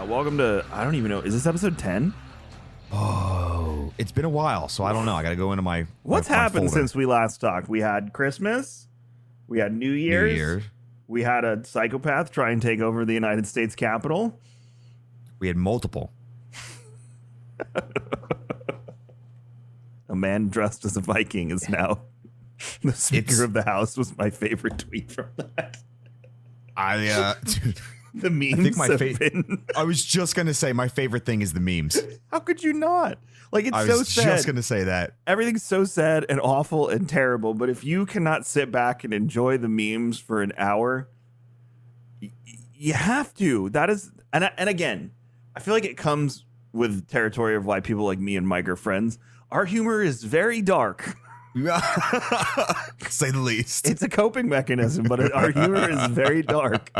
Welcome to, I don't even know, is this episode 10? Oh, it's been a while, so I don't know. I got to go into my What's my happened folder. since we last talked? We had Christmas, we had New Year's, we had a psychopath try and take over the United States Capitol. We had multiple. A man dressed as a Viking is now the Speaker of the House was my favorite tweet from that. Dude, The memes have been... I was just going to say my favorite thing is the memes. How could you not? Like, it's I so was sad. just going to say that. Everything's so sad and awful and terrible, but if you cannot sit back and enjoy the memes for an hour, you have to. That is, and again, I feel like it comes with territory of why people like me and Mike are friends. Our humor is very dark. Say the least. It's a coping mechanism, but our humor is very dark.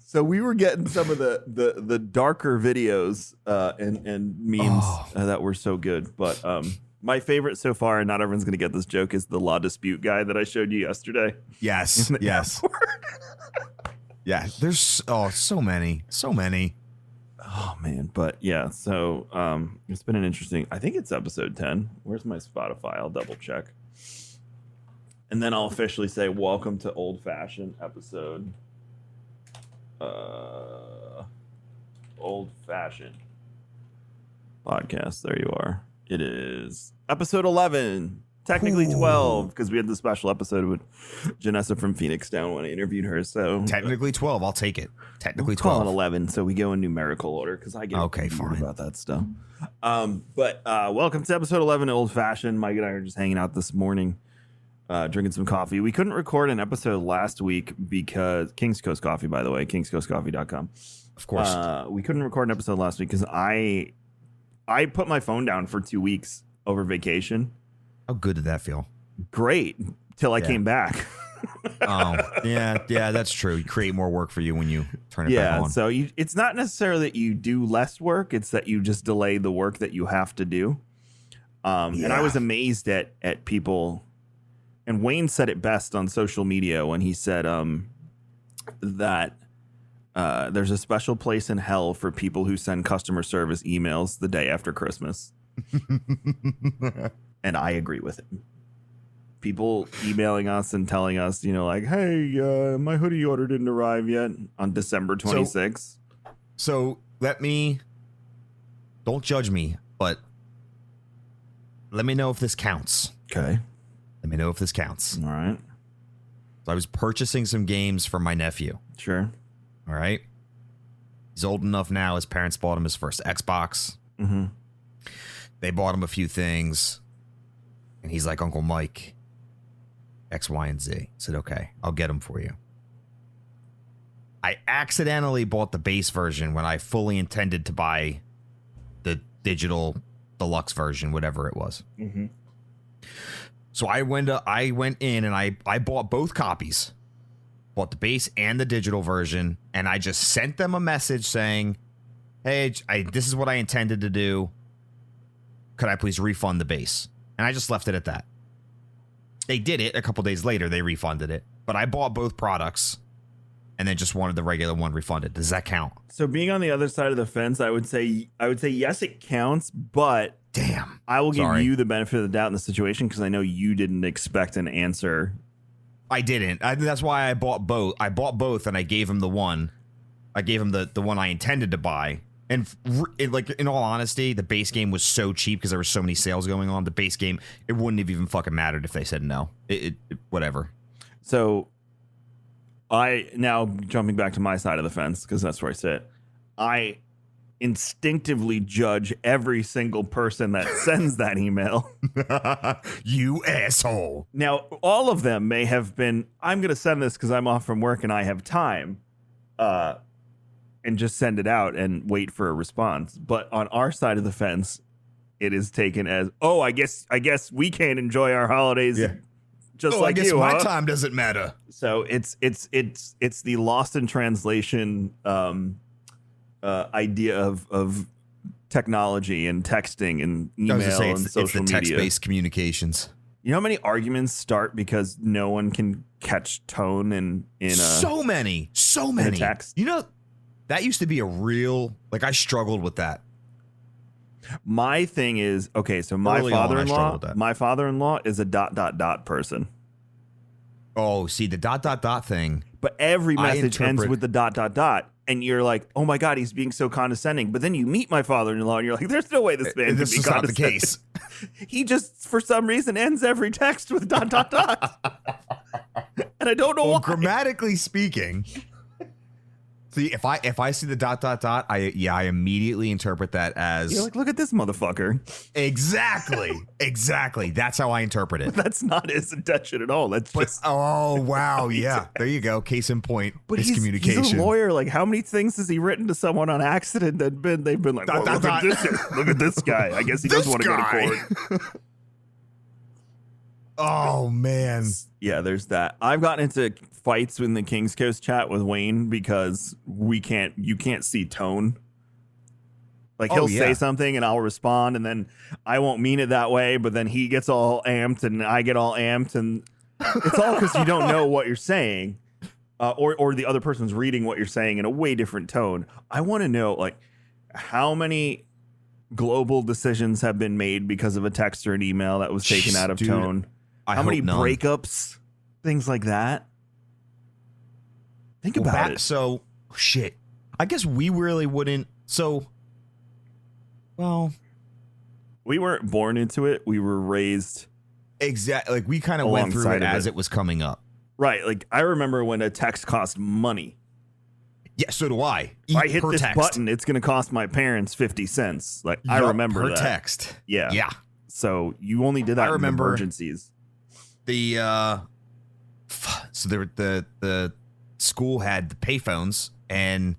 So we were getting some of the darker videos and memes that were so good. But my favorite so far, and not everyone's going to get this joke, is the law dispute guy that I showed you yesterday. Yes. Yes. Yeah. There's so many. Oh, man. But yeah, so it's been an interesting, I think it's episode 10. Where's my Spotify? I'll double check. And then I'll officially say, welcome to Old Fashioned episode. Old Fashioned podcast. There you are. It is episode 11. Technically 12, because we had the special episode with Janessa from Phoenix Down when I interviewed her. So Technically 12. I'll take it. Technically we'll call 12. it 11, so we go in numerical order because I get weird about that stuff. But welcome to episode 11 of Old Fashioned. Mike and I are just hanging out this morning, drinking some coffee. We couldn't record an episode last week because King's Coast Coffee, by the way, kingscoastcoffee.com. Of course. We couldn't record an episode last week because I put my phone down for 2 weeks over vacation. How good did that feel? Great, till I came back. Yeah, that's true. You create more work for you when you turn it back on. So it's not necessarily that you do less work; it's that you just delay the work that you have to do. And I was amazed at people. And Wayne said it best on social media when he said that there's a special place in hell for people who send customer service emails the day after Christmas. And I agree with him. People emailing us and telling us, like, hey, my hoodie order didn't arrive yet on December 26th. So don't judge me, but let me know if this counts. Okay. Let me know if this counts. All right. So I was purchasing some games for my nephew. Sure. All right. He's old enough now. His parents bought him his first Xbox. Mm-hmm. They bought him a few things. And he's like, Uncle Mike, X, Y, and Z. I said, okay, I'll get them for you. I accidentally bought the base version when I fully intended to buy the digital deluxe version, whatever it was. Mm-hmm. So I went in and I bought both copies. Bought the base and the digital version. And I just sent them a message saying, hey, this is what I intended to do. Could I please refund the base? And I just left it at that. They did it a couple days later. They refunded it. But I bought both products and then just wanted the regular one refunded. Does that count? So being on the other side of the fence, I would say yes, it counts. But damn, I will give you the benefit of the doubt in the situation because I know you didn't expect an answer. I didn't. That's why I bought both. I bought both and I gave him the one. I gave him the one I intended to buy. And in all honesty, the base game was so cheap because there were so many sales going on. The base game, it wouldn't have even fucking mattered if they said no. Whatever. So now jumping back to my side of the fence, because that's where I sit, I instinctively judge every single person that sends that email. You asshole. Now, all of them may have been, I'm going to send this because I'm off from work and I have time. And just send it out and wait for a response. But on our side of the fence, it is taken as, I guess we can't enjoy our holidays just like I guess you, my time doesn't matter. So it's the lost in translation idea of technology and texting and email and social media. It's the text-based communications. You know how many arguments start because no one can catch tone in so many in a text? You know, That used to be a real, like, I struggled with that. My thing is, okay, so my Early on, I struggled with that. father-in-law is a ... person. Oh, see, the ... thing. But every message ends with the ... and you're like, oh my God, he's being so condescending. But then you meet my father-in-law and you're like, there's no way this man This can be is not the condescending. case. He just, for some reason, ends every text with ... And I don't know why. Grammatically speaking, see, if I see the ... I immediately interpret that as You're like, look at this motherfucker. Exactly. That's how I interpret it. That's not his intention at all. That's just. Oh wow, yeah. There you go. Case in point. But Miscommunication. he's a lawyer. Like, how many things has he written to someone on accident that they've been like, well, look at this guy. I guess he does want to go to court. Oh man. Yeah, there's that. I've gotten into fights in the King's Coast chat with Wayne because you can't see tone. Like, he'll say something and I'll respond, and then I won't mean it that way, but then he gets all amped and I get all amped, and it's all because you don't know what you're saying, or the other person's reading what you're saying in a way different tone. I want to know, like, how many global decisions have been made because of a text or an email that was taken out of tone? How many breakups, things like that? Think about it. So, shit. I guess we really wouldn't. So, well, we weren't born into it. We were raised. Exactly. Like, we kind of went through it as it was coming up. Right. Like, I remember when a text cost money. Yeah, so do I. If I hit this button, it's going to cost my parents 50 cents. Like, I remember that. Per text. Yeah. Yeah. So you only did that in emergencies. The school had the payphones, and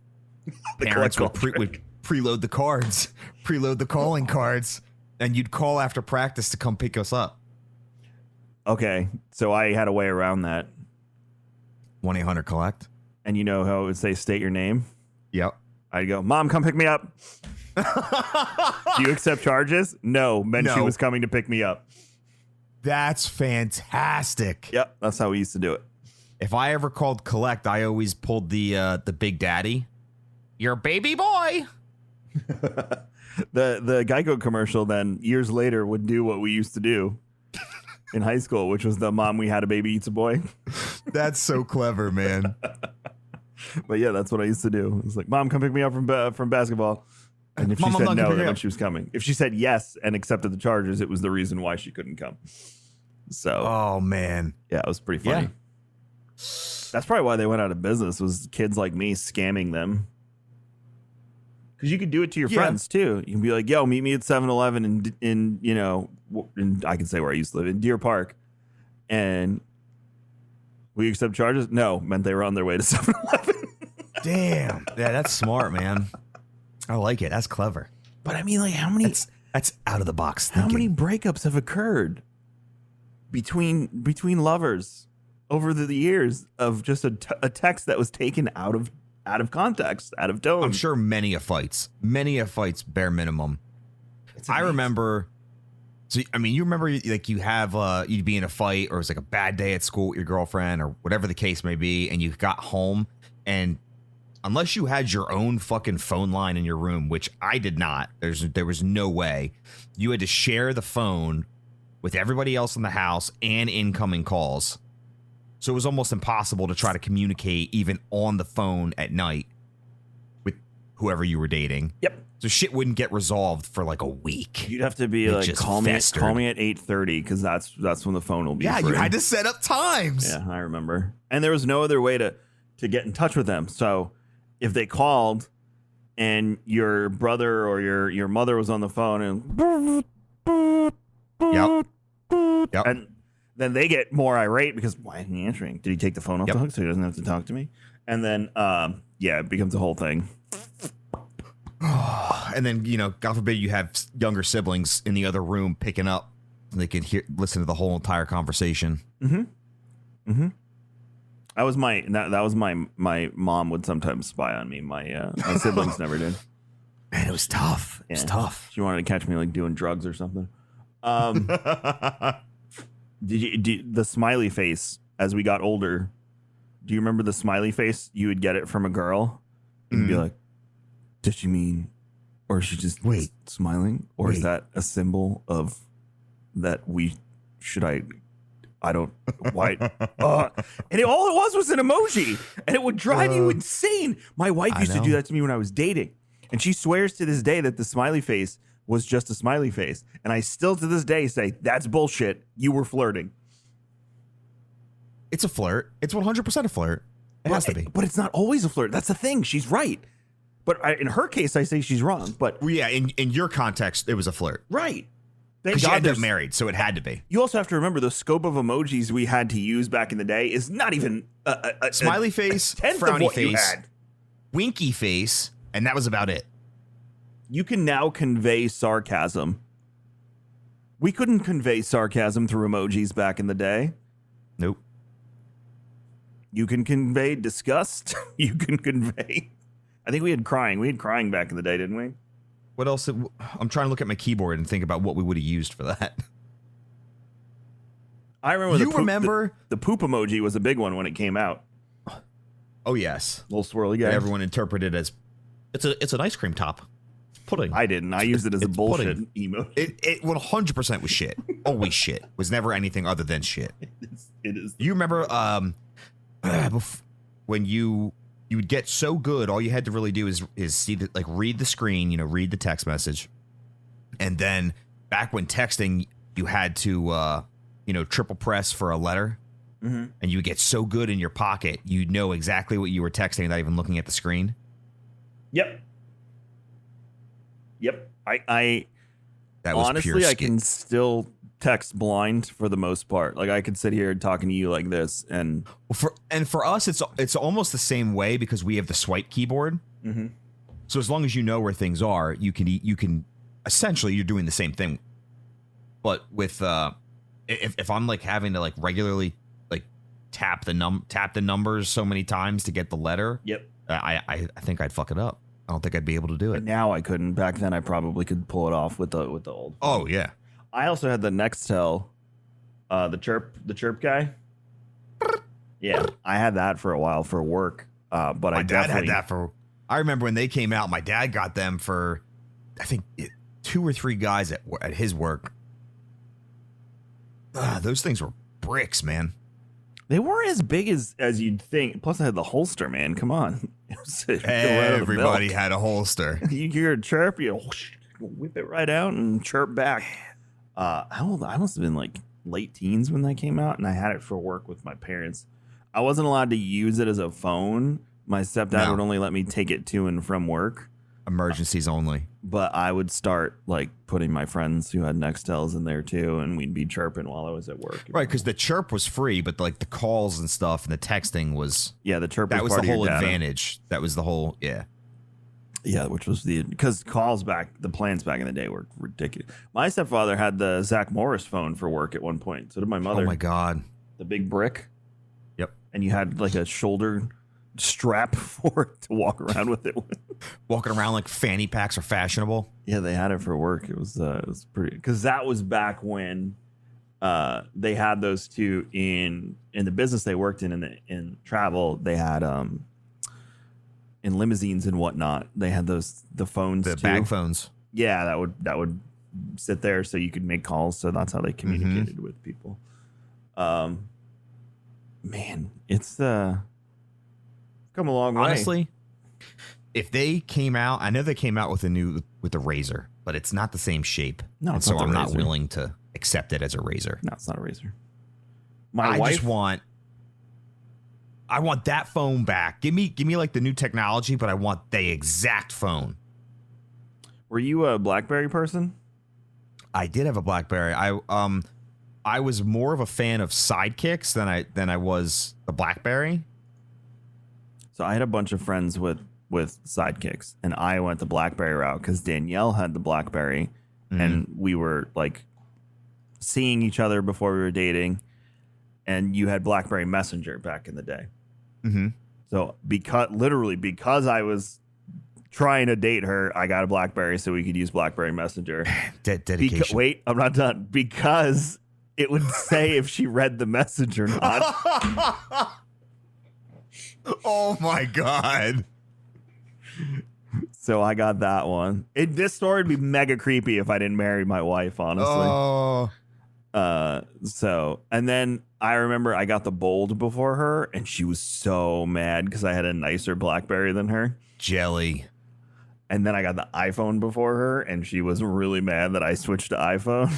parents would preload the cards, preload the calling cards, and you'd call after practice to come pick us up. Okay, so I had a way around that. 1-800-COLLECT. And you know how it would say state your name? Yep. I'd go, Mom, come pick me up. Do you accept charges? No, meant she was coming to pick me up. That's fantastic. Yep, that's how we used to do it. If I ever called collect, I always pulled the Big Daddy. Your baby boy. The Geico commercial then years later would do what we used to do in high school, which was the mom we had a baby eats a boy. That's so clever, man. But yeah, that's what I used to do. It was like, Mom, come pick me up from basketball. And if she said no, then she was coming. If she said yes and accepted the charges, it was the reason why she couldn't come. So, oh man, yeah, it was pretty funny. Yeah. That's probably why they went out of business, was kids like me scamming them. Because you could do it to your friends too. You can be like, "Yo, meet me at 7-Eleven in I can say where I used to live, in Deer Park, and we accept charges." No, meant they were on their way to 7-Eleven. Damn, yeah, that's smart, man. I like it. That's clever. But I mean, like, how many? That's out of the box thinking. How many breakups have occurred between lovers over the years of just a text that was taken out of context, out of tone? I'm sure many a fights, bare minimum. I remember. So I mean, you remember, like, you'd be in a fight, or it was like a bad day at school with your girlfriend, or whatever the case may be, and you got home, and unless you had your own fucking phone line in your room, which I did not, there was no way, you had to share the phone with everybody else in the house and incoming calls. So it was almost impossible to try to communicate even on the phone at night with whoever you were dating. Yep. So shit wouldn't get resolved for like a week. You'd have to be like, call me at 8:30, because that's when the phone will be free. You had to set up times. Yeah, I remember. And there was no other way to get in touch with them. So if they called and your brother or your mother was on the phone and Yep. And then they get more irate because, why isn't he answering? Did he take the phone off the hook so he doesn't have to talk to me? And then, it becomes a whole thing. And then, God forbid you have younger siblings in the other room picking up, and they can listen to the whole entire conversation. Mm-hmm. Mm-hmm. That was my mom would sometimes spy on me. My siblings never did. Man, it was tough. It was tough. She wanted to catch me like doing drugs or something. Did the smiley face as we got older? Do you remember the smiley face? You would get it from a girl. You'd be like, Does she mean, or is she just smiling? Or is that a symbol of that I don't, why? And all it was an emoji, and it would drive you insane. My wife used to do that to me when I was dating, and she swears to this day that the smiley face was just a smiley face. And I still to this day say, that's bullshit. You were flirting. It's a flirt. It's 100% a flirt. It has to be. But it's not always a flirt. That's the thing. She's right. But in her case, I say she's wrong. But yeah, in your context, it was a flirt. Right. Because you ended up married, so it had to be. You also have to remember the scope of emojis we had to use back in the day is not even a smiley face, frowny face, winky face, and that was about it. You can now convey sarcasm. We couldn't convey sarcasm through emojis back in the day. Nope. You can convey disgust. You can convey... I think we had crying. We had crying back in the day, didn't we? What else? I'm trying to look at my keyboard and think about what we would have used for that. I remember remember the poop emoji was a big one when it came out. Oh, yes. Little swirly guy. Everyone interpreted it as it's an ice cream top. It's pudding. I didn't. I used it as a bullshit emoji. It 100% was shit. Always shit. Was never anything other than shit. It is. You remember when you would get so good, all you had to really do is see the, like, read the screen, read the text message. And then back when texting, you had to, triple press for a letter. Mm-hmm. And you would get so good in your pocket, you'd know exactly what you were texting without even looking at the screen. Yep. I that was honestly, I can still text blind for the most part. Like, I could sit here talking to you like this, and for us, it's almost the same way because we have the swipe keyboard. Mm-hmm. So as long as you know where things are, you can essentially, you're doing the same thing. But with if I'm like having to like regularly like tap the numbers so many times to get the letter, I think I'd fuck it up. I don't think I'd be able to do it. Now I couldn't. Back then, I probably could pull it off with the old. Oh yeah. I also had the Nextel, the chirp guy. Yeah, I had that for a while for work. But my dad had that for. I remember when they came out. My dad got them for, I think, 2 or 3 guys at his work. Those things were bricks, man. They weren't as big as you'd think. Plus, I had the holster, man. Come on. Everybody had a holster. You hear a chirp, you whip it right out and chirp back. How old? I must have been like late teens when that came out, and I had it for work with my parents. I wasn't allowed to use it as a phone. My stepdad would only let me take it to and from work. Emergencies only. But I would start like putting my friends who had Nextels in there too, and we'd be chirping while I was at work. Right, because the chirp was free, but like the calls and stuff and the texting was the chirp. That was the whole advantage. That was the whole which was because the plans back in the day were ridiculous. My stepfather had the Zach Morris phone for work at one point. So did my mother. Oh my god, the big brick. Yep, and you had like a shoulder strap for it to walk around with it. Walking around like fanny packs are fashionable. Yeah, they had it for work. It was pretty, because that was back when they had those two in the business they worked in travel. They had in limousines and whatnot. They had the phones, the too. bag phones. Yeah, that would sit there so you could make calls. So that's how they communicated with people. Man, it's come a long way. Honestly, if they came out, I know they came out with the Razor, but it's not the same shape. No, and so I'm not willing to accept it as a Razor. No, it's not a Razor. I want that phone back. Give me like the new technology, but I want the exact phone. Were you a BlackBerry person? I did have a BlackBerry. I was more of a fan of Sidekicks than I was the BlackBerry. So I had a bunch of friends with Sidekicks, and I went the BlackBerry route because Danielle had the BlackBerry, and we were like seeing each other before we were dating, and you had BlackBerry Messenger back in the day. Mm-hmm. So because I was trying to date her, I got a BlackBerry so we could use BlackBerry Messenger. Dedication. Wait, I'm not done. Because it would say if she read the message or not. Oh my god. So I got that one. This story would be mega creepy if I didn't marry my wife, honestly. Oh, So, and then I remember I got the Bold before her, and she was so mad because I had a nicer BlackBerry than her. jelly. And then I got the iPhone before her, and she was really mad that I switched to iPhone.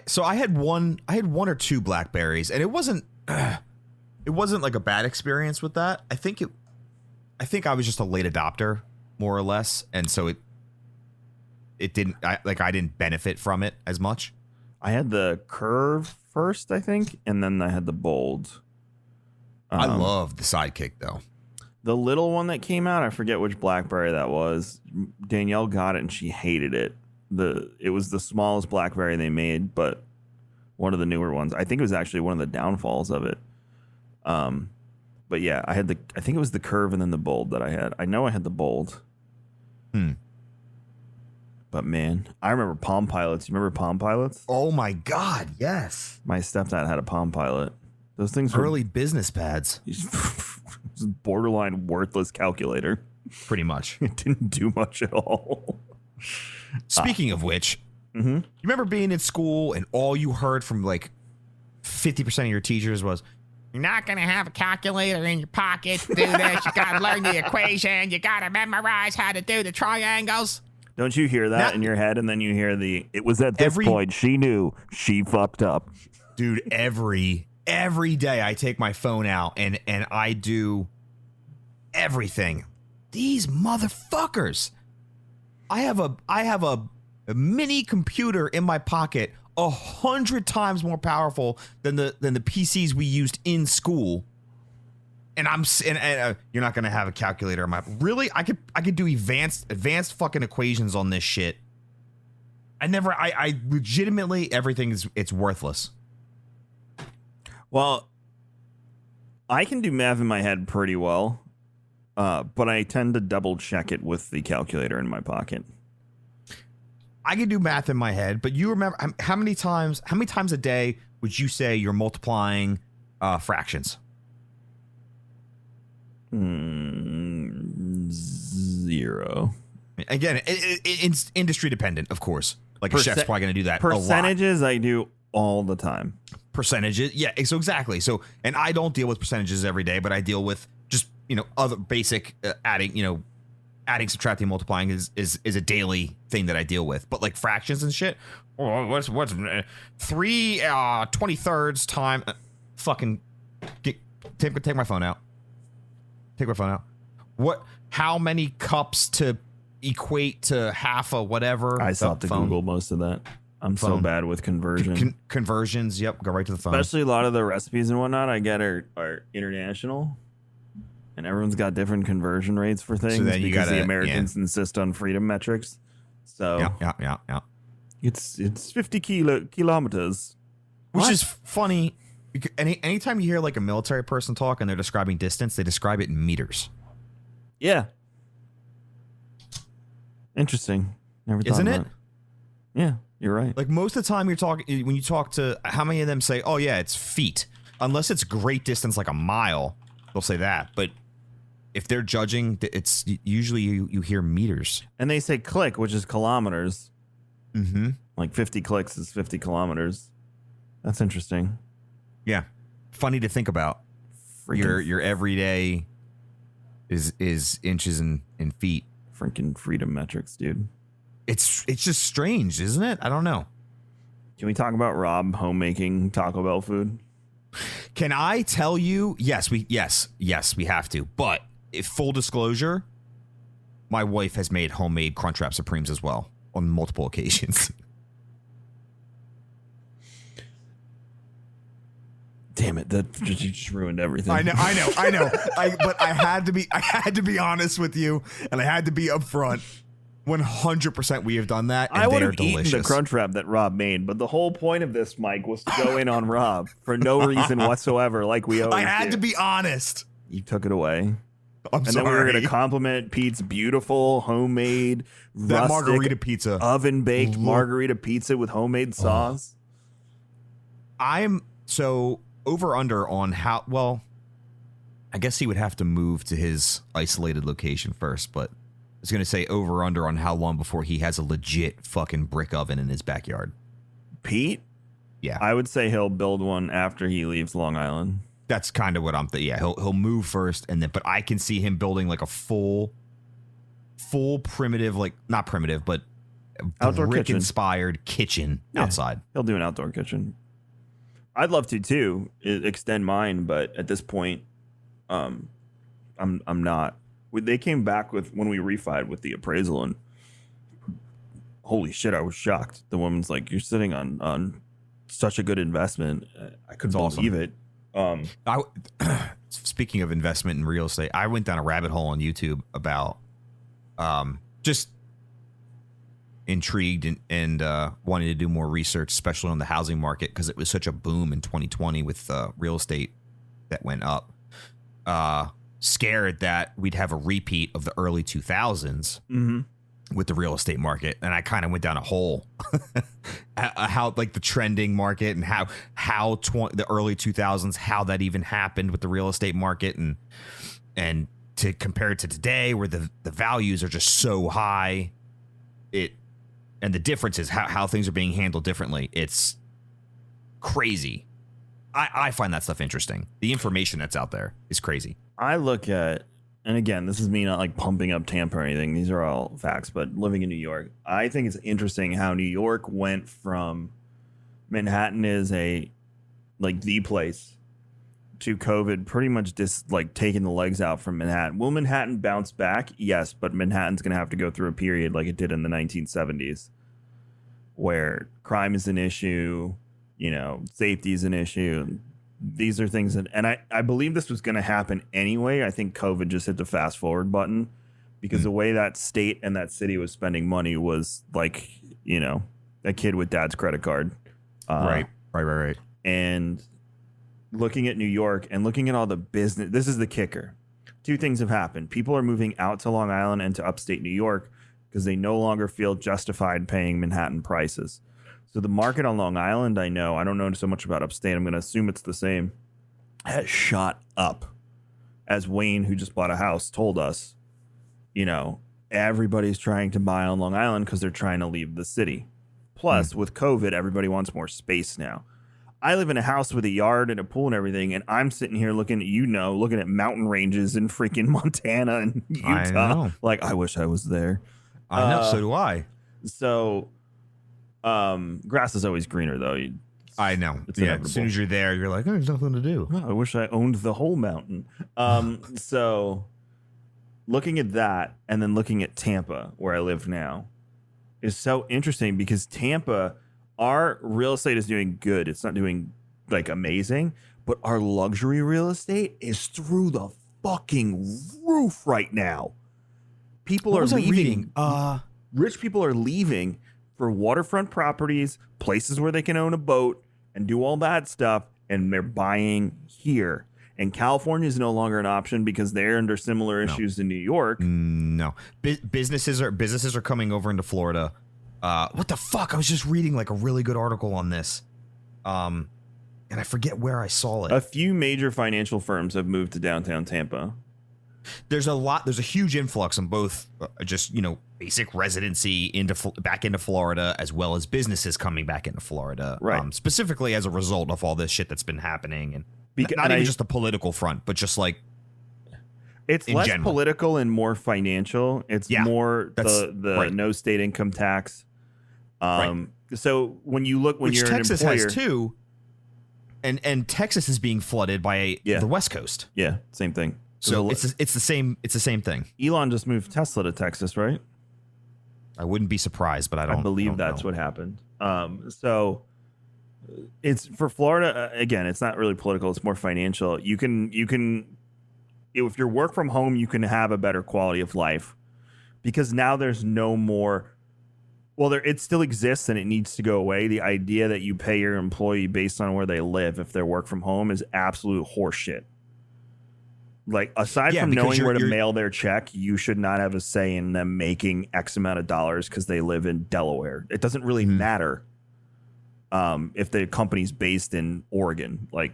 So I had one or two Blackberries, and it wasn't like a bad experience with that. I think I was just a late adopter, more or less, and so it didn't I didn't benefit from it as much. I had the Curve first, I think, and then I had the Bold. I love the Sidekick though. The little one that came out, I forget which BlackBerry that was. Danielle got it and she hated it. It was the smallest BlackBerry they made, but one of the newer ones. I think it was actually one of the downfalls of it. But yeah, I think it was the Curve and then the Bold that I had. I know I had the Bold. But man, I remember Palm Pilots. You remember Palm Pilots? Oh my God, yes. My stepdad had a Palm Pilot. Those things were early business pads. Borderline worthless calculator. Pretty much. It didn't do much at all. Speaking of which, you remember being in school and all you heard from like 50% of your teachers was, "You're not going to have a calculator in your pocket to do this. You got to learn the equation. You got to memorize how to do the triangles." Don't you hear that in your head? And then you hear it was at this point she knew she fucked up. Dude, every day I take my phone out and I do everything. These motherfuckers. I have a mini computer in my pocket 100 times more powerful than the PCs we used in school. And you're not gonna have a calculator in my really. I could do advanced fucking equations on this shit. I legitimately everything it's worthless. Well, I can do math in my head pretty well, but I tend to double check it with the calculator in my pocket. I can do math in my head, but you remember how many times a day would you say you're multiplying fractions? 0. Again, it's industry dependent, of course. Like a chef's probably going to do that. Percentages I do all the time. Percentages, yeah. So exactly. So, and I don't deal with percentages every day, but I deal with just other basic adding, subtracting, multiplying is a daily thing that I deal with. But like fractions and shit. Oh, what's 3 23rds time? Fucking take my phone out. Take my phone out. What? How many cups to equate to half a whatever? I still have to Google most of that. I'm so bad with conversion. Conversions. Yep. Go right to the phone. Especially a lot of the recipes and whatnot I get are international, and everyone's got different conversion rates for things because the Americans insist on freedom metrics. So yeah. It's 50 kilometers, which is funny. Anytime you hear like a military person talk and they're describing distance, they describe it in meters. Yeah. Interesting. Never thought Isn't of it? that. Yeah, you're right. Like most of the time when you talk to, how many of them say, "Oh yeah, it's feet," unless it's great distance like a mile, they'll say that. But if they're judging, it's usually you hear meters. And they say click, which is kilometers. Mm-hmm. Like 50 clicks is 50 kilometers. That's interesting. Yeah, funny to think about. Your everyday is inches and feet. Freaking freedom metrics, dude. It's just strange, isn't it? I don't know. Can we talk about Rob homemaking Taco Bell food? Can I tell you? Yes, we have to. But if full disclosure, my wife has made homemade Crunchwrap Supremes as well on multiple occasions. Damn it! That just ruined everything. I know. But I had to be honest with you, and I had to be upfront. 100% we have done that, and I would they are have eaten delicious. the Crunchwrap that Rob made, but the whole point of this, Mike, was to go in on Rob for no reason whatsoever, like we always I had do. to be honest. You took it away. I'm and sorry. then we were going to compliment Pete's beautiful, homemade, that rustic, margarita pizza. oven-baked margarita pizza with homemade sauce. I'm so over under on how, well, I guess he would have to move to his isolated location first, but was going to say over under on how long before he has a legit fucking brick oven in his backyard. Pete? Yeah. I would say he'll build one after he leaves Long Island. That's kind of what I'm thinking. Yeah, he'll move first, and then, but I can see him building like a full primitive, like not primitive, but outdoor brick kitchen. Inspired kitchen outside. He'll do an outdoor kitchen. I'd love to too, extend mine, but at this point, I'm not. They came back with when we refied with the appraisal, and holy shit, I was shocked. The woman's like, "You're sitting on such a good investment." I couldn't believe it. Speaking of investment in real estate, I went down a rabbit hole on YouTube about just intrigued and wanting to do more research, especially on the housing market, because it was such a boom in 2020 with real estate that went up. Scared that we'd have a repeat of the early 2000s with the real estate market, and I kind of went down a hole how like the trending market and how the early 2000s, how that even happened with the real estate market, and to compare it to today where the values are just so high, and the difference is how things are being handled differently. It's crazy. I find that stuff interesting. The information that's out there is crazy. I look at, and again, this is me not like pumping up Tampa or anything. These are all facts, but living in New York, I think it's interesting how New York went from Manhattan is the place to COVID pretty much just like taking the legs out from Manhattan. Will Manhattan bounce back? Yes, but Manhattan's going to have to go through a period like it did in the 1970s where crime is an issue, safety is an issue. These are things that, and I believe this was going to happen anyway. I think COVID just hit the fast forward button because the way that state and that city was spending money was like, a kid with dad's credit card. Right. And looking at New York and looking at all the business, this is the kicker. Two things have happened. People are moving out to Long Island and to upstate New York because they no longer feel justified paying Manhattan prices. So the market on Long Island, I don't know so much about upstate. I'm going to assume it's the same, has shot up. As Wayne, who just bought a house, told us, everybody's trying to buy on Long Island because they're trying to leave the city. Plus, with COVID, everybody wants more space now. I live in a house with a yard and a pool and everything, and I'm sitting here looking at mountain ranges in freaking Montana and Utah. I know. Like, I wish I was there. I know, so do I. So, grass is always greener, though. I know. It's yeah, inevitable. as soon as you're there, you're like, there's nothing to do. Oh, I wish I owned the whole mountain. So, looking at that and then looking at Tampa, where I live now, is so interesting because Tampa, our real estate is doing good. It's not doing like amazing, but our luxury real estate is through the fucking roof right now. People are leaving. Rich people are leaving for waterfront properties, places where they can own a boat and do all that stuff, and they're buying here. And California is no longer an option because they're under similar issues in New York. No, businesses are coming over into Florida. What the fuck? I was just reading like a really good article on this, and I forget where I saw it. A few major financial firms have moved to downtown Tampa. There's a huge influx on both basic residency back into Florida, as well as businesses coming back into Florida, right? Specifically as a result of all this shit that's been happening, and not even just the political front, but just like it's less general. Political and more financial. It's more the right. No state income tax. Right. So when you're Texas an employer, has too, and Texas is being flooded by the West Coast. Yeah, same thing. So it's the same thing. Elon just moved Tesla to Texas, right? I wouldn't be surprised, but I believe that's what happened. So it's for Florida again. It's not really political. It's more financial. You can if you work from home, you can have a better quality of life because now there's no more. Well, it still exists and it needs to go away. The idea that you pay your employee based on where they live if they work from home is absolute horseshit. Like, aside from knowing where to mail their check, you should not have a say in them making X amount of dollars because they live in Delaware. It doesn't really matter if the company's based in Oregon. Like,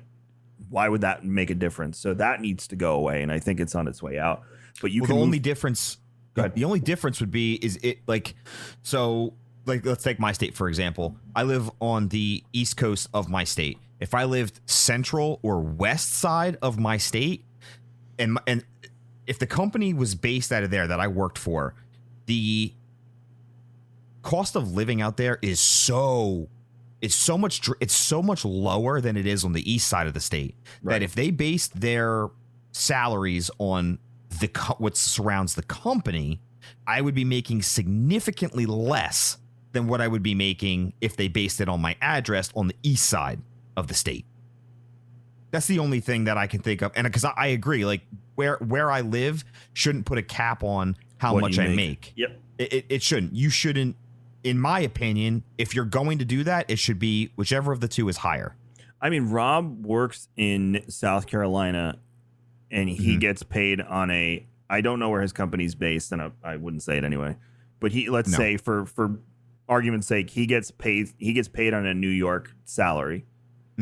why would that make a difference? So that needs to go away, and I think it's on its way out. But the only difference Go ahead. The only difference would be is it like, so like let's take my state for example. I live on the east coast of my state. If I lived central or west side of my state, and if the company was based out of there that I worked for, the cost of living out there is so much lower than it is on the east side of the state. Right. That if they based their salaries on what surrounds the company, I would be making significantly less than what I would be making if they based it on my address on the east side of the state. That's the only thing that I can think of. And because I agree, like where I live shouldn't put a cap on how much I make. Yep. It shouldn't. You shouldn't, in my opinion, if you're going to do that, it should be whichever of the two is higher. I mean, Rob works in South Carolina and he gets paid on I don't know where his company's based, and I wouldn't say it anyway. But let's say for argument's sake, he gets paid on a New York salary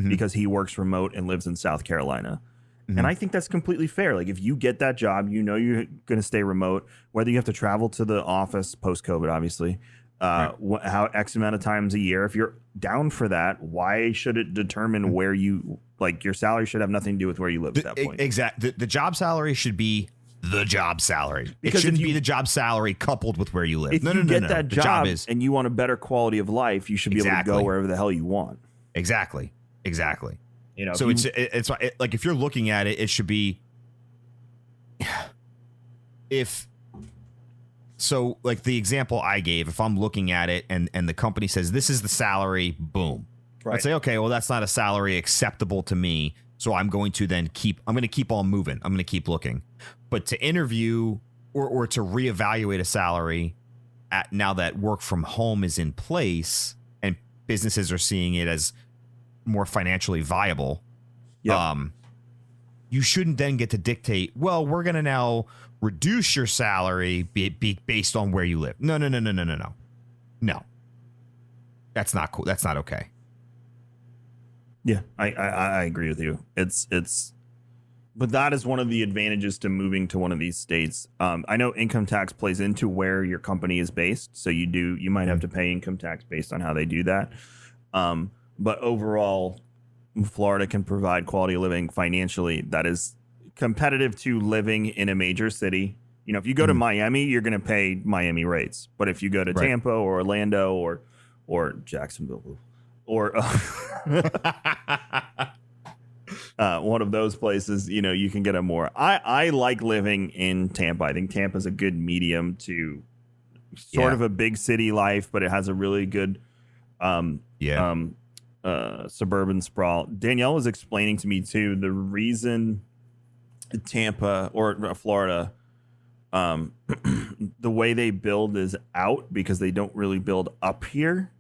because he works remote and lives in South Carolina. And I think that's completely fair. Like if you get that job, you know you're going to stay remote, whether you have to travel to the office post-COVID, obviously, how X amount of times a year. If you're down for that, why should it determine where you like your salary should have nothing to do with where you live at that point? Exactly. The job salary should be the job salary. Because it shouldn't be the job salary coupled with where you live. If you get that job and you want a better quality of life, you should be able to go wherever the hell you want. Exactly. You know, so it's like if you're looking at it, it should be so like the example I gave, if I'm looking at it and the company says this is the salary, boom. Right. I'd say, okay, well, that's not a salary acceptable to me. So I'm going to keep on moving. I'm going to keep looking. But to interview or to reevaluate a salary now that work from home is in place and businesses are seeing it as more financially viable, you shouldn't then get to dictate, well, we're going to now reduce your salary be based on where you live. No. That's not cool. That's not okay. Yeah, I agree with you. But that is one of the advantages to moving to one of these states. I know income tax plays into where your company is based. So you might have to pay income tax based on how they do that. But overall, Florida can provide quality of living financially that is competitive to living in a major city. You know, if you go to Miami, you're going to pay Miami rates. But if you go to Tampa or Orlando or Jacksonville or one of those places, you know, you can get a more. I like living in Tampa. I think Tampa's a good medium to sort of a big city life, but it has a really good suburban sprawl. Danielle was explaining to me too the reason Tampa or Florida, the way they build is out because they don't really build up here.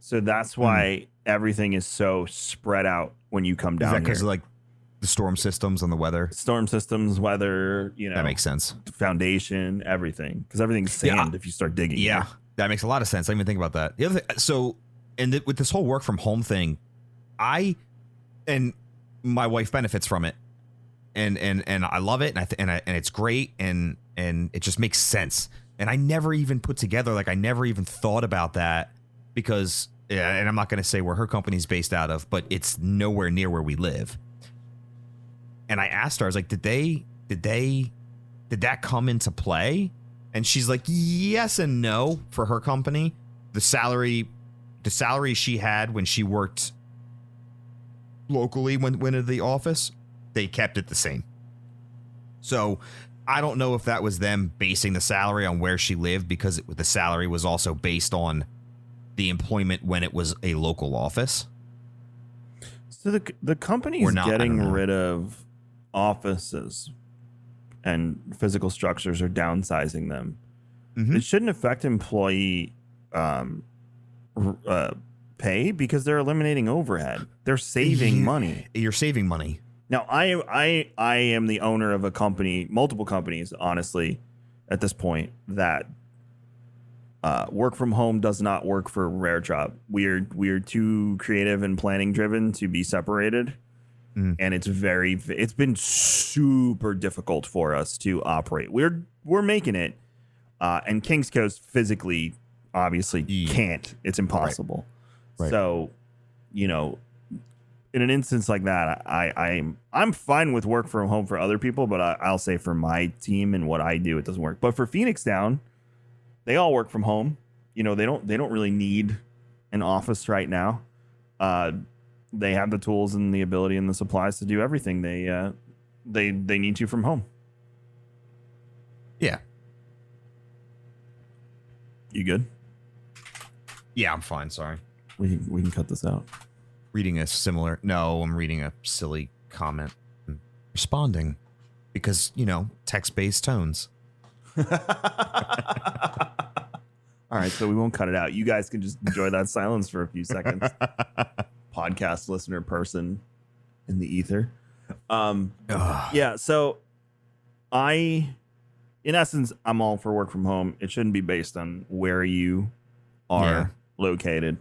So that's why everything is so spread out when you come down. Is that because of like the storm systems and the weather? Storm systems, weather, you know. That makes sense. Foundation, everything. Because everything's sand if you start digging. Yeah, that makes a lot of sense. I didn't even think about that. The other thing, so, and with this whole work from home thing, and my wife benefits from it. And I love it. And it's great. And it just makes sense. And I never even put together, like I never even thought about that because, and I'm not going to say where her company's based out of, but it's nowhere near where we live. And I asked her, I was like, did that come into play? And she's like, yes and no for her company. The salary she had when she worked locally when in the office, they kept it the same. So I don't know if that was them basing the salary on where she lived because the salary was also based on the employment when it was a local office. So the company is getting rid of offices and physical structures or downsizing them. It shouldn't affect employee pay because they're eliminating overhead. They're saving money. You're saving money. Now, I am the owner of a company, multiple companies, honestly, at this point, that work from home does not work for Rare Drop. We are too creative and planning driven to be separated. and it's been super difficult for us to operate. We're making it, and Kings Coast physically obviously can't. It's impossible. Right. So, you know, in an instance like that, I'm fine with work from home for other people, but I'll say for my team and what I do, it doesn't work. But for Phoenix Down, they all work from home. You know, they don't really need an office right now. They have the tools and the ability and the supplies to do everything they need to from home. Yeah. You good? Yeah, I'm fine. Sorry. We can cut this out. I'm reading a silly comment. I'm responding because, you know, text-based tones. All right, so we won't cut it out. You guys can just enjoy that silence for a few seconds. Podcast listener person in the ether. Yeah, so in essence, I'm all for work from home. It shouldn't be based on where you are located.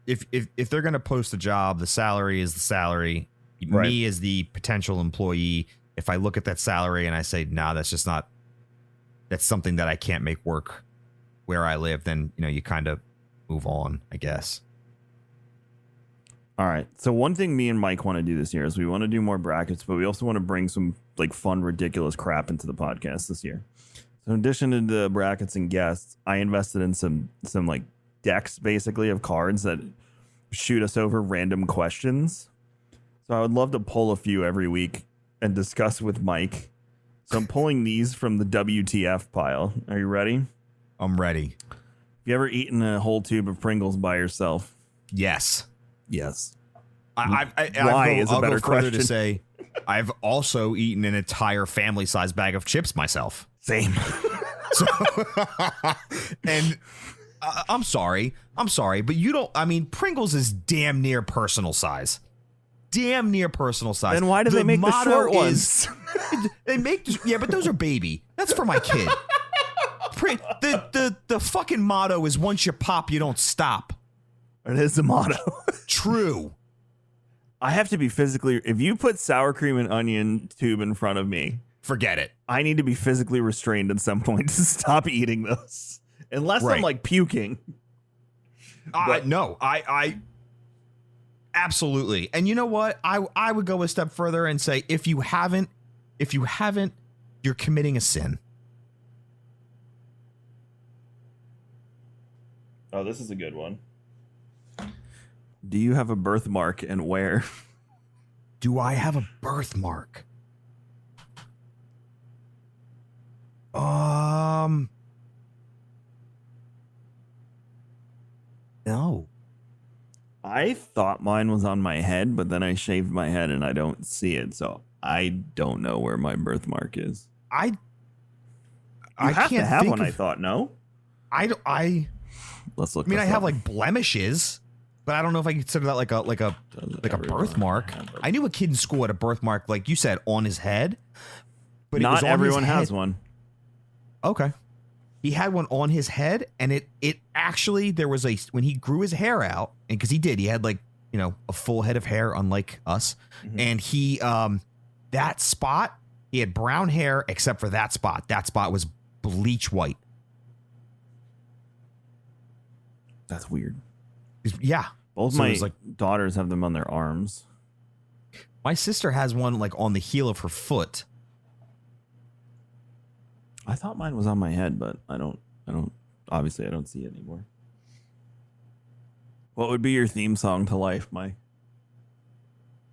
If they're going to post a job, the salary is the salary. Right. Me as the potential employee, if I look at that salary and I say, nah, that's something that I can't make work where I live, then, you know, you kind of move on, I guess. All right. So one thing me and Mike want to do this year is we want to do more brackets, but we also want to bring some like fun, ridiculous crap into the podcast this year. So in addition to the brackets and guests, I invested in some like decks basically of cards that shoot us over random questions. So I would love to pull a few every week and discuss with Mike. So I'm pulling these from the WTF pile. Are you ready? I'm ready. Have you ever eaten a whole tube of Pringles by yourself? Yes. Yes. Why is a better question to say. I've also eaten an entire family-sized bag of chips myself. Same. So, and I'm sorry, but you don't. I mean, Pringles is damn near personal size. Damn near personal size. Then why do they make the short ones? They make but those are baby. That's for my kid. The fucking motto is once you pop, you don't stop. It is the motto. True. I have to be physically. If you put sour cream and onion tube in front of me, forget it. I need to be physically restrained at some point to stop eating those, unless I'm like puking. No, I absolutely. And you know what? I would go a step further and say if you haven't, you're committing a sin. Oh, this is a good one. Do you have a birthmark and where? Do I have a birthmark? No. I thought mine was on my head, but then I shaved my head and I don't see it, so I don't know where my birthmark is. I have to have one. I thought no. Let's look. I mean, I have like blemishes, but I don't know if I consider that like a birthmark. I knew a kid in school had a birthmark, like you said, on his head. But not everyone has one. Okay. He had one on his head, and it actually, there was when he grew his hair out, and because he had like, you know, a full head of hair, unlike us. Mm-hmm. And he, that spot, he had brown hair except for that spot. That spot was bleach white. That's weird. Yeah. Both my daughters have them on their arms. My sister has one like on the heel of her foot. I thought mine was on my head, but I don't obviously I don't see it anymore. What would be your theme song to life, Mike?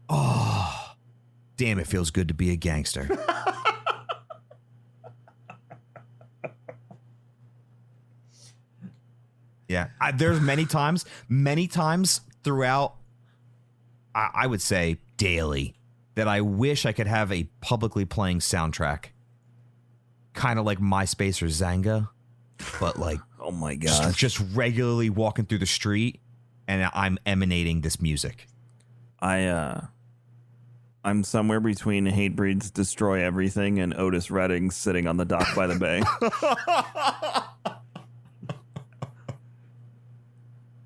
Oh, damn, it feels good to be a gangster. Yeah, there's many times throughout, I would say daily, that I wish I could have a publicly playing soundtrack. Kind of like MySpace or Zanga, but like, oh my gosh, just regularly walking through the street and I'm emanating this music. I'm somewhere between Hatebreed's Destroy Everything and Otis Redding sitting on the dock by the bay.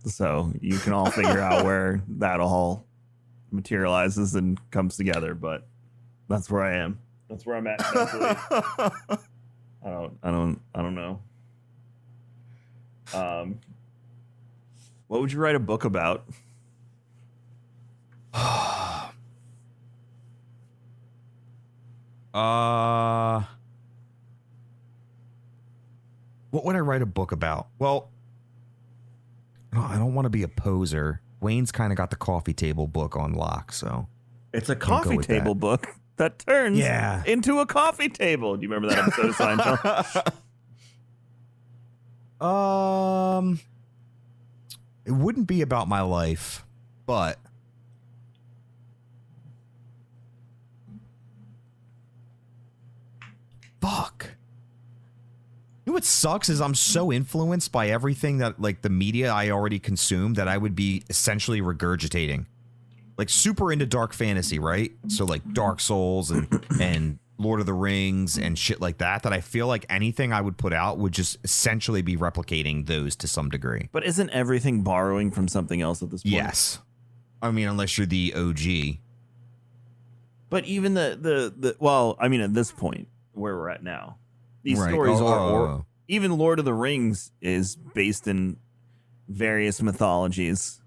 So you can all figure out where that'll all materializes and comes together. But that's where I am. That's where I'm at mentally. I don't know. What would you write a book about? What would I write a book about? Well, I don't want to be a poser. Wayne's kind of got the coffee table book on lock, so It's a coffee table book that turns into a coffee table. Do you remember that episode of Seinfeld? It wouldn't be about my life, but fuck. You know what sucks is I'm so influenced by everything that, like, the media I already consume that I would be essentially regurgitating. Like, super into dark fantasy, right? So, like, Dark Souls and Lord of the Rings and shit like that, that I feel like anything I would put out would just essentially be replicating those to some degree. But isn't everything borrowing from something else at this point? Yes. I mean, unless you're the OG. But even well, I mean, at this point, where we're at now, these stories are, even Lord of the Rings is based in various mythologies.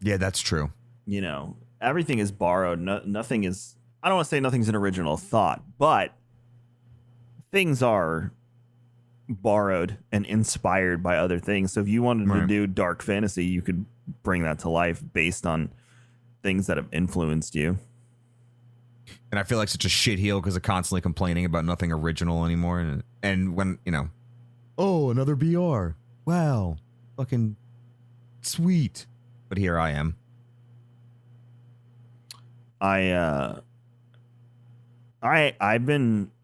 Yeah, that's true. You know, everything is borrowed. Nothing is, I don't want to say nothing's an original thought, but things are borrowed and inspired by other things. So if you wanted to do dark fantasy, you could bring that to life based on things that have influenced you. And I feel like such a shitheel because of constantly complaining about nothing original anymore. And when, you know, oh, another BR. Wow. Fucking sweet. But here I am. I've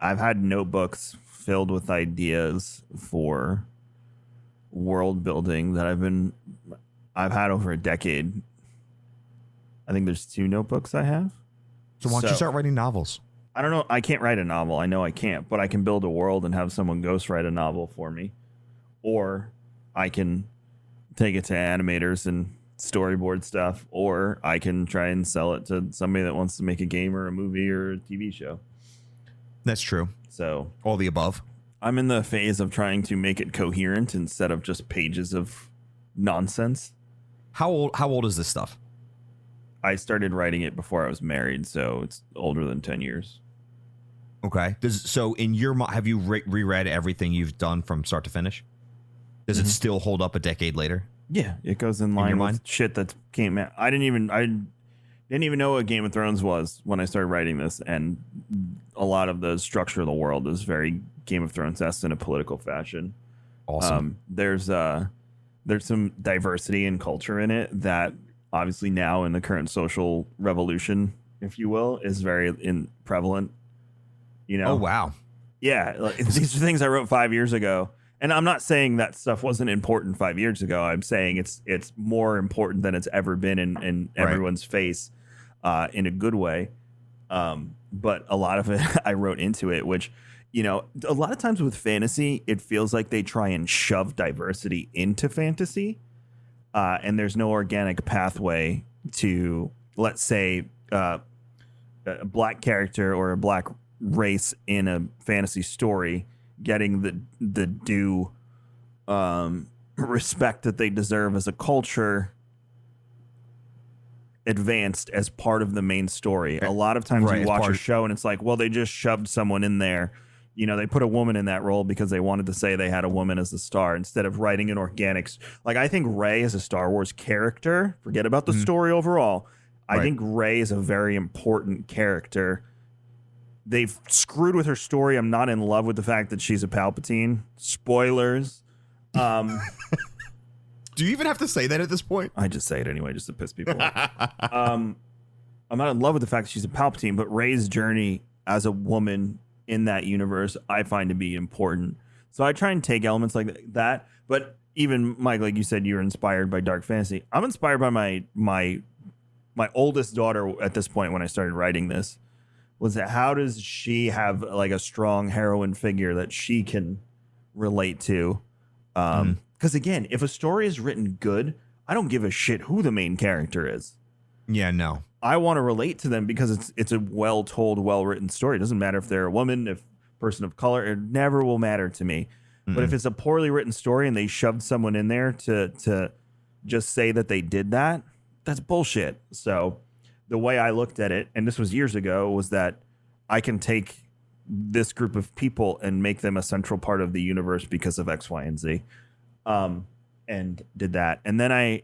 had notebooks filled with ideas for world building that I've had over a decade. I think there's 2 notebooks I have. So why don't you start writing novels? I don't know. I can't write a novel. I know I can't, but I can build a world and have someone ghostwrite a novel for me. Or I can take it to animators and storyboard stuff, or I can try and sell it to somebody that wants to make a game or a movie or a TV show. That's true. So all the above. I'm in the phase of trying to make it coherent instead of just pages of nonsense. How old is this stuff? I started writing it before I was married, so it's older than 10 years. Okay. So in your mind, have you reread everything you've done from start to finish? Does it still hold up a decade later? Yeah, it goes in line with shit that came out. I didn't even know what Game of Thrones was when I started writing this, and a lot of the structure of the world is very Game of Thrones-esque in a political fashion. Awesome. There's some diversity and culture in it that obviously now in the current social revolution, if you will, is very prevalent. You know? Oh, wow. Yeah. Like, these are things I wrote 5 years ago. And I'm not saying that stuff wasn't important 5 years ago. I'm saying it's more important than it's ever been in everyone's face in a good way. But a lot of it I wrote into it, which, you know, a lot of times with fantasy, it feels like they try and shove diversity into fantasy. And there's no organic pathway to, let's say, a black character or a black race in a fantasy story getting the due respect that they deserve as a culture advanced as part of the main story. A lot of times you watch a show and it's like, well, they just shoved someone in there. You know, they put a woman in that role because they wanted to say they had a woman as the star instead of writing an organic. Like, I think Rey is a Star Wars character. Forget about the story overall. I think Rey is a very important character. They've screwed with her story. I'm not in love with the fact that she's a Palpatine. Spoilers. Do you even have to say that at this point? I just say it anyway, just to piss people off. I'm not in love with the fact that she's a Palpatine, but Rey's journey as a woman in that universe, I find to be important. So I try and take elements like that. But even, Mike, like you said, you were inspired by dark fantasy. I'm inspired by my oldest daughter at this point when I started writing this. Was that how does she have like a strong heroine figure that she can relate to? Because again, if a story is written good, I don't give a shit who the main character is. Yeah, no. I want to relate to them because it's a well told, well written story. It doesn't matter if they're a woman, if person of color, it never will matter to me. Mm-hmm. But if it's a poorly written story and they shoved someone in there to just say that they did that, that's bullshit. So the way I looked at it, and this was years ago, was that I can take this group of people and make them a central part of the universe because of X, Y, and Z. And did that. And then I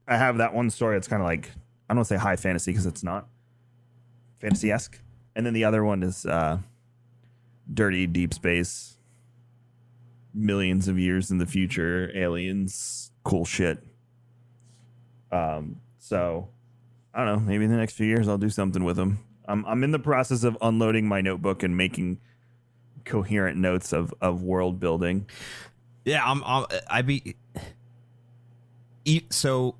have that one story. It's kind of like, I don't want to say high fantasy because it's not fantasy-esque. And then the other one is dirty deep space, millions of years in the future, aliens, cool shit. So I don't know, maybe in the next few years I'll do something with them. I'm in the process of unloading my notebook and making coherent notes of world building. Yeah, so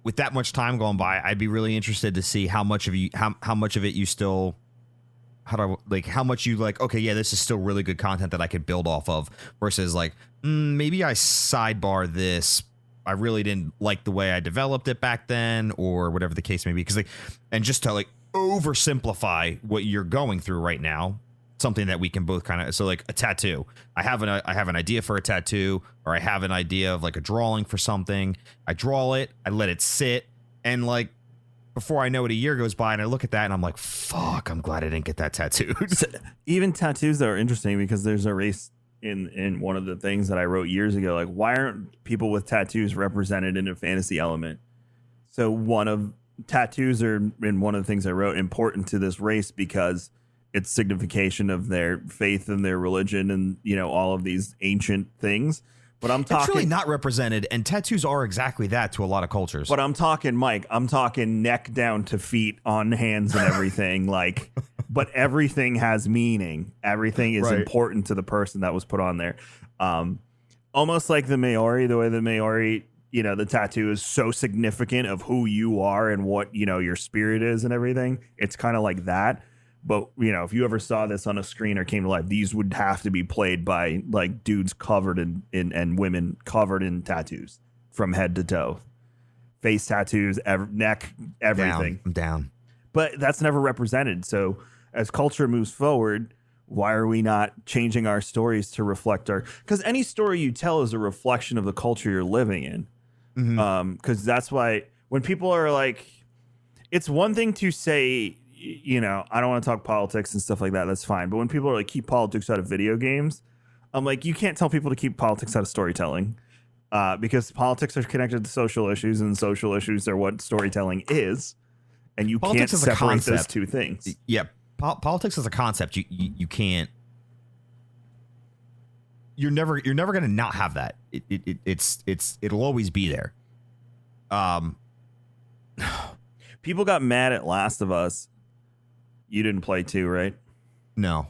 with that much time going by, I'd be really interested to see how much of it you still, how much you like, okay, yeah, this is still really good content that I could build off of, versus like, maybe I sidebar this. I really didn't like the way I developed it back then, or whatever the case may be. Because and just to like oversimplify what you're going through right now, something that we can both kind of, so like a tattoo. I have an idea for a tattoo, or I have an idea of like a drawing for something. I draw it, I let it sit, and like before I know it, a year goes by and I look at that and I'm like, fuck, I'm glad I didn't get that tattooed. Even tattoos are interesting because there's a race in one of the things that I wrote years ago. Like, why aren't people with tattoos represented in a fantasy element? So tattoos are, in one of the things I wrote, important to this race because it's signification of their faith and their religion and, all of these ancient things. But I'm talking, it's really not represented, and tattoos are exactly that to a lot of cultures. But I'm talking, Mike, I'm talking neck down to feet on hands and everything. Like, but everything has meaning. Everything is important to the person that was put on there. Almost like the Maori, the way the Maori, the tattoo is so significant of who you are and what, your spirit is and everything. It's kind of like that. But, if you ever saw this on a screen or came to life, these would have to be played by like dudes covered in and women covered in tattoos from head to toe, face tattoos, neck, everything. I'm down. But that's never represented. So as culture moves forward, why are we not changing our stories to reflect because any story you tell is a reflection of the culture you're living in. Mm-hmm. Because that's why when people are like, it's one thing to say, I don't want to talk politics and stuff like that. That's fine. But when people are like, keep politics out of video games, I'm like, you can't tell people to keep politics out of storytelling because politics are connected to social issues and social issues are what storytelling is. And you politics can't separate those two things. Yeah. Politics is a concept. You can't. You're never going to not have that. It'll always be there. People got mad at Last of Us. You didn't play 2, right? No.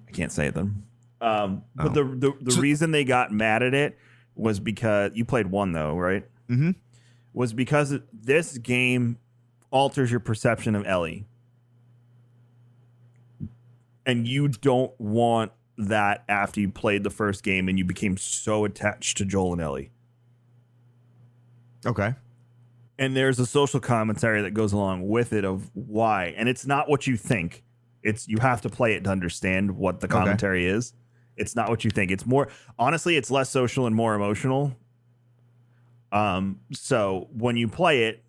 I can't say them. But the reason they got mad at it was because you played 1 though, right? Mm-hmm. Was because this game alters your perception of Ellie. And you don't want that after you played the first game and you became so attached to Joel and Ellie. Okay. And there's a social commentary that goes along with it of why. And it's not what you think. You have to play it to understand what the commentary is. It's not what you think. It's more, honestly, it's less social and more emotional. So when you play it,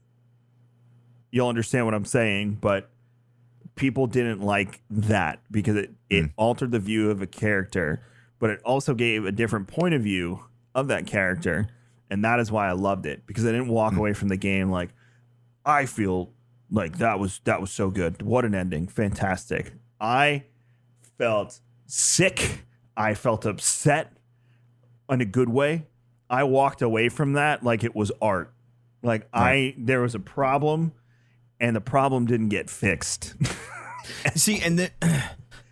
you'll understand what I'm saying, but people didn't like that because it altered the view of a character, but it also gave a different point of view of that character. And that is why I loved it, because I didn't walk away from the game like, I feel like that was so good. What an ending. Fantastic. I felt sick. I felt upset in a good way. I walked away from that like it was art. Like there was a problem and the problem didn't get fixed. See, and then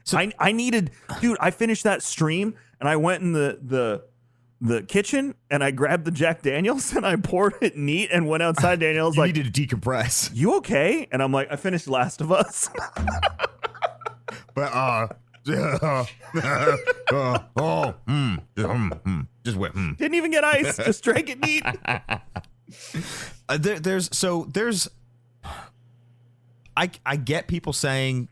so I needed, dude, I finished that stream and I went in the kitchen and I grabbed the Jack Daniels and I poured it neat and went outside. Daniels you like, needed to decompress. You okay? And I'm like, I finished Last of Us. But just wait. Didn't even get ice. Just drank it neat. there's I get people saying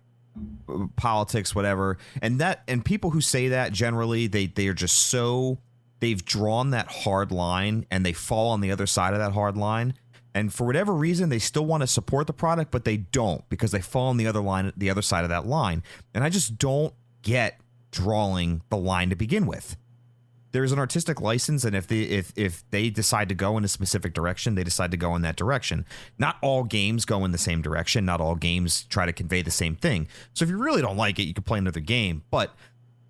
politics, whatever, and people who say that generally they are just so they've drawn that hard line and they fall on the other side of that hard line. And for whatever reason, they still want to support the product, but they don't because they fall on the other side of that line. And I just don't get drawing the line to begin with. There's an artistic license, and if they decide to go in a specific direction, they decide to go in that direction. Not all games go in the same direction. Not all games try to convey the same thing. So if you really don't like it, you can play another game, but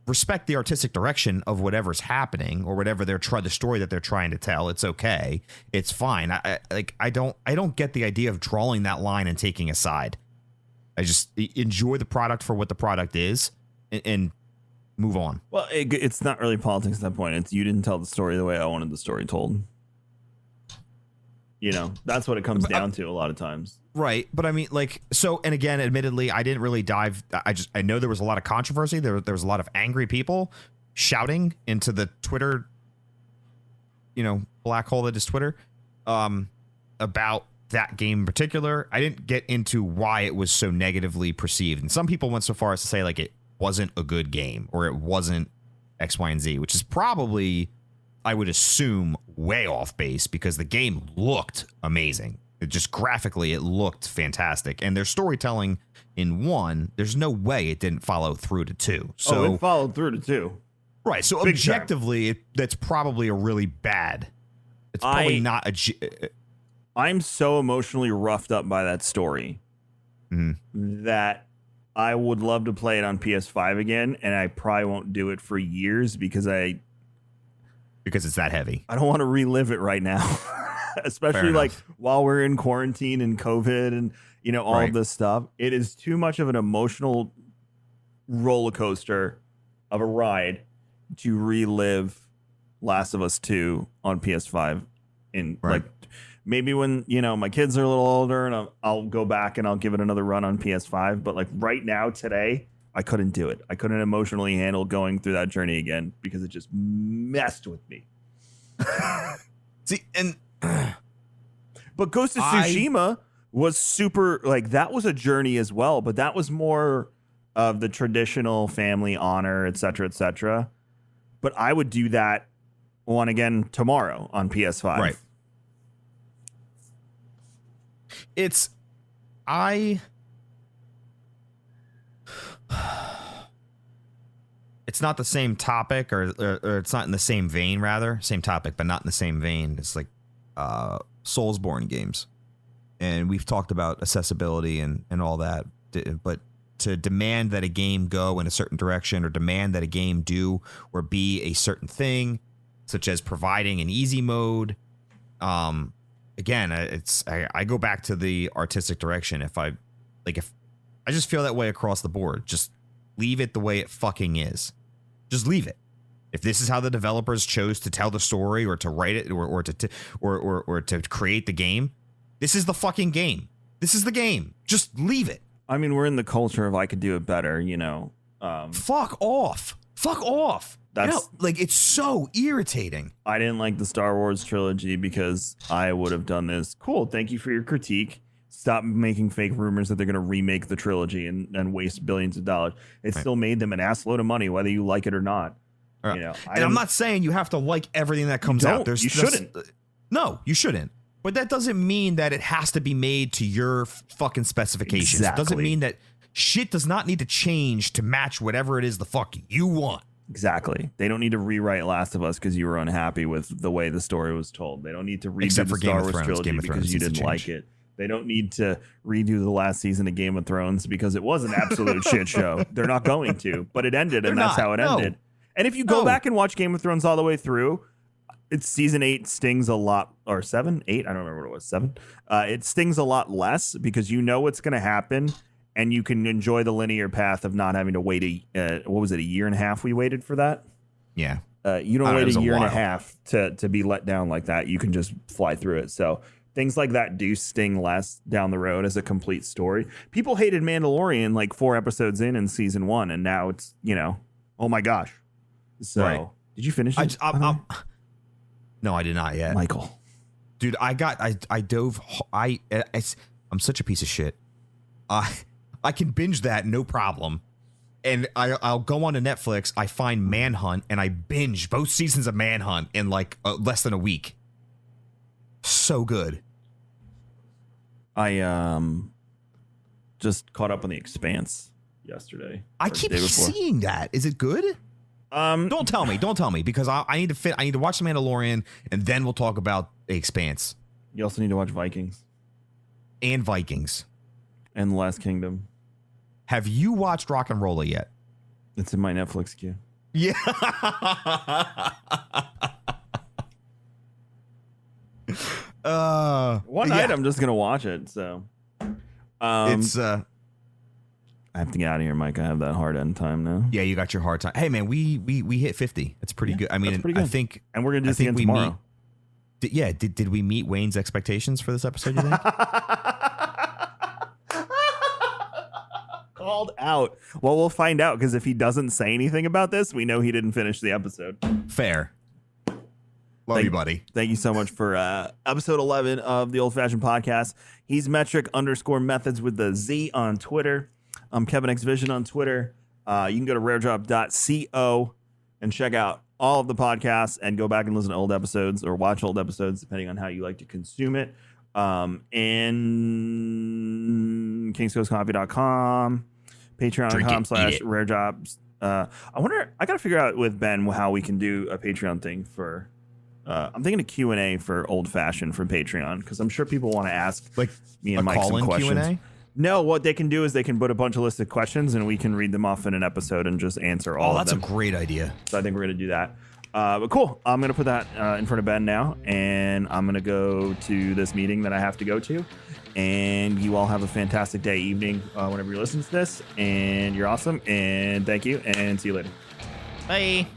respect the artistic direction of whatever's happening or whatever the story that they're trying to tell. It's okay. It's fine. I don't get the idea of drawing that line and taking a side. I just enjoy the product for what the product is and move on. Well, it's not really politics at that point. It's you didn't tell the story the way I wanted the story told. You know, that's what it comes down to a lot of times. Right. But I mean, like, so, and again, admittedly, I didn't really dive. I know there was a lot of controversy. There was a lot of angry people shouting into the Twitter, black hole that is Twitter, about that game in particular. I didn't get into why it was so negatively perceived. And some people went so far as to say, like, it wasn't a good game or it wasn't X, Y, and Z, which is probably, I would assume, way off base because the game looked amazing. It just graphically, it looked fantastic. And their storytelling in 1, there's no way it didn't follow through to 2. So it followed through to 2. Right. So big objectively, that's probably a really bad. It's probably not a. I'm so emotionally roughed up by that story that I would love to play it on PS5 again. And I probably won't do it for years because it's that heavy. I don't want to relive it right now. Especially like while we're in quarantine and COVID and, all of this stuff. It is too much of an emotional roller coaster of a ride to relive Last of Us 2 on PS5. Like maybe when, my kids are a little older and I'll go back and I'll give it another run on PS5. But like right now, today, I couldn't do it. I couldn't emotionally handle going through that journey again because it just messed with me. See, and but Ghost of Tsushima was super, like, that was a journey as well, but that was more of the traditional family honor, et cetera, but I would do that one again tomorrow on PS5. Right. It's not the same topic or it's not in the same vein, rather same topic, but not in the same vein. It's like Soulsborne games. And we've talked about accessibility and all that, but to demand that a game go in a certain direction or demand that a game do or be a certain thing, such as providing an easy mode. Again, I go back to the artistic direction. If I just feel that way across the board, just leave it the way it fucking is. Just leave it. If this is how the developers chose to tell the story or to write it or to create the game, this is the fucking game. This is the game. Just leave it. I mean, we're in the culture of I could do it better, Fuck off. Fuck off. That's it's so irritating. I didn't like the Star Wars trilogy because I would have done this. Cool. Thank you for your critique. Stop making fake rumors that they're going to remake the trilogy and waste billions of dollars. It still made them an ass load of money, whether you like it or not. I'm not saying you have to like everything that comes out. You shouldn't. No, you shouldn't. But that doesn't mean that it has to be made to your fucking specifications. Exactly. It doesn't mean that shit does not need to change to match whatever it is the fuck you want. Exactly. They don't need to rewrite Last of Us because you were unhappy with the way the story was told. They don't need to redo the Star Wars trilogy because you didn't like it. They don't need to redo the last season of Game of Thrones because it was an absolute shit show. They're not going to, but it ended, and that's how it ended. And if you go back and watch Game of Thrones all the way through, it's season 8 stings a lot, or 7, 8, I don't remember what it was, 7. It stings a lot less because you know what's going to happen, and you can enjoy the linear path of not having to wait a year and a half we waited for that? Yeah. You don't wait a year and a half to be let down like that. You can just fly through it. So things like that do sting less down the road as a complete story. People hated Mandalorian like 4 episodes in season 1, and now it's, oh my gosh. So, Did you finish it? No, I did not yet. Michael. Dude, I dove. I'm such a piece of shit. I can binge that no problem. And I'll go on to Netflix. I find Manhunt and I binge both seasons of Manhunt in like less than a week. So good. I just caught up on The Expanse yesterday. I keep seeing that. Is it good? Don't tell me because I need to watch The Mandalorian and then we'll talk about The Expanse. You also need to watch Vikings and The Last Kingdom. Have you watched Rock and Rolla yet? It's in my Netflix queue. Yeah. One night I'm just gonna watch it. So it's I have to get out of here, Mike. I have that hard end time now. Yeah, you got your hard time. Hey man, we hit 50. That's pretty good. I mean, pretty good. I think, and we're gonna do this again tomorrow. Did we meet Wayne's expectations for this episode, you think? Called out. Well, we'll find out, because if he doesn't say anything about this, we know he didn't finish the episode. Fair. Love you, buddy. Thank you so much for episode 11 of the Old Fashioned Podcast. He's metric_methods with the Z on Twitter. I'm Kevin X Vision on Twitter. You can go to raredrop.co and check out all of the podcasts and go back and listen to old episodes or watch old episodes, depending on how you like to consume it. And kingscoastcoffee.com, patreon.com/raredrops. I got to figure out with Ben how we can do a Patreon thing for, I'm thinking a Q&A for Old Fashioned for Patreon, because I'm sure people want to ask like me and Mike some questions. Q&A? No, what they can do is they can put a bunch of listed questions and we can read them off in an episode and just answer all of them. Oh, that's a great idea. So I think we're going to do that. But cool. I'm going to put that in front of Ben now, and I'm going to go to this meeting that I have to go to. And you all have a fantastic day, evening, whenever you're listening to this. And you're awesome. And thank you. And see you later. Bye.